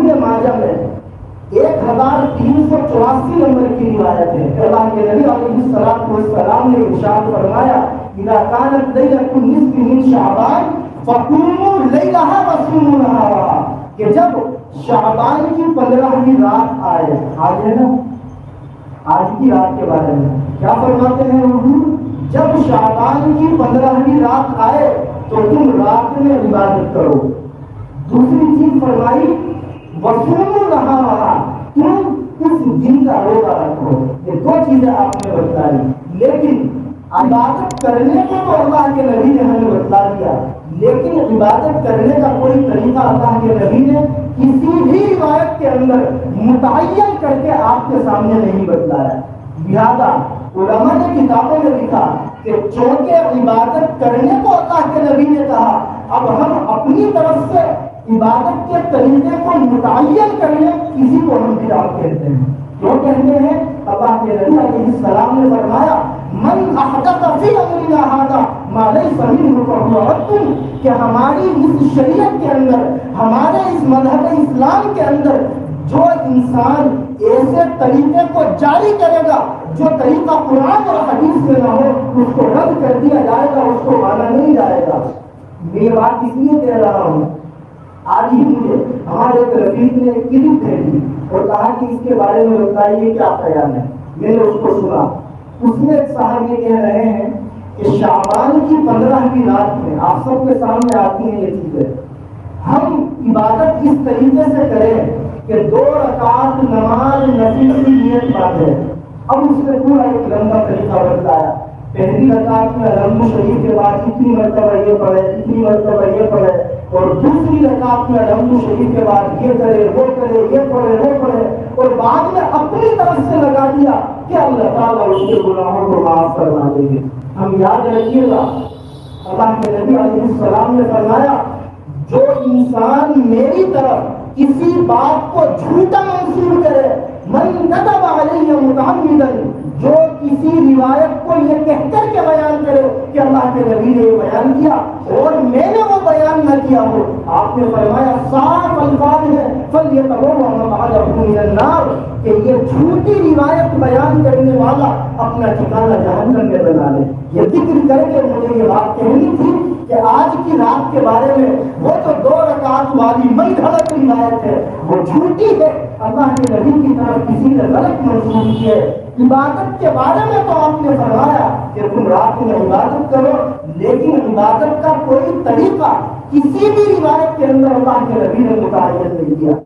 ابن ماجہ میں 1384 نمبر کی روایت ہے کہ اللہ کے نبی علیہ السلام نے ارشاد فرمایا اذا كانت ليلة النصف من شعبان فقوموا ليلها وصوموا نهارها، کہ جب شعبان کی 15ویں رات آئے، آج ہے نا، آج کی رات کے بارے میں کیا فرماتے ہیں حضور؟ جب شعبان کی 15ویں رات آئے تو تم رات میں عبادت کرو۔ دوسری چیز فرمائی وصوموا نہارها، تم اس دن کا روزہ رکھو۔ یہ دو چیزیں آپ نے بتائی، لیکن عبادت کرنے کو تو اللہ کے نبی نے ہمیں بتلا دیا، لیکن عبادت کرنے کا کوئی طریقہ اللہ کے نبی نے کسی بھی روایت کے اندر متعین کر کے آپ کے سامنے نہیں بتلایا۔ لہذا علماء نے کتابوں میں لکھا کہ چونکہ عبادت کرنے کو اللہ کے نبی نے کہا، اب ہم اپنی طرف سے عبادت کے طریقے کو متعین کرنے کسی کو ہم بدعت کہتے ہیں۔ کیوں کہتے ہیں؟ اللہ کے نبی علیہ السلام نے فرمایا من احدث فی امرنا ھذا ما لیس منہ فہو رد، کہ ہماری اس شریعت کے اندر، ہمارے اس مذہب اسلام کے اندر جو انسان ایسے طریقے کو جاری کرے گا جو طریقہ قرآن اور حدیث میں نہ ہو، اس کو رد کر دیا جائے گا، اس کو مانا نہیں جائے گا۔ یہ بات اس لیے کہہ رہا ہوں، آج ہی مجھے ہمارے ایک رفیق نے ایک کلپ بھیجی اور کہا کہ اس کے بارے میں بتائیے کیا خیال ہے۔ میں نے اس کو سنا، اس میں ایک صاحب یہ کہہ رہے ہیں کہ شعبان کی 15ویں رات میں آپ سب کے سامنے آتی ہیں یہ چیزیں، ہم عبادت اس طریقے سے کریں کہ 2 رکعت نماز نفل کی نیت باندھے۔ اب اس نے پورا ایک لمبا طریقہ بتایا، پہلی رکعت میں الحمد شریف کے بعد اتنی مرتبہ یہ پڑھے، اتنی مرتبہ یہ پڑھے، اور دوسری رکعت میں الحمد شریف کے بعد یہ کرے، وہ کرے، یہ پڑھے، وہ پڑھے، اور بعد میں اپنی طرف سے لگا دیا کہ اللہ تعالیٰ اس کے گناہوں کو معاف کروا دیں گے۔ ہم یاد رکھیے گا اللہ کے نبی علیہ السلام نے فرمایا جو انسان میری طرف کسی بات کو جھوٹا منسوب کرے، من کذب علی متعمدا، جو کسی روایت کو یہ کہہ کر کے بیان کرے کہ اللہ کے نبی نے یہ بیان کیا اور میں نے وہ بیان نہ کیا ہو، آپ نے فرمایا صاف الفاظ ہے فلیتبوأ مقعدہ من النار، کہ یہ جھوٹی روایت بیان کرنے والا اپنا ٹھکانہ جہنم میں بنا لے۔ یہ ذکر کر کے مجھے یہ بات کہنی تھی کہ آج کی رات کے بارے میں وہ جو 2 رکعت والی من گھڑت روایت ہے وہ جھوٹی ہے، اللہ کے نبی کی طرف کسی نے غلط منسوب کی ہے۔ عبادت کے بارے میں تو آپ نے فرمایا کہ تم رات میں عبادت کرو، لیکن عبادت کا کوئی طریقہ کسی بھی روایت کے اندر اللہ کے نبی نے متعین نہیں کیا۔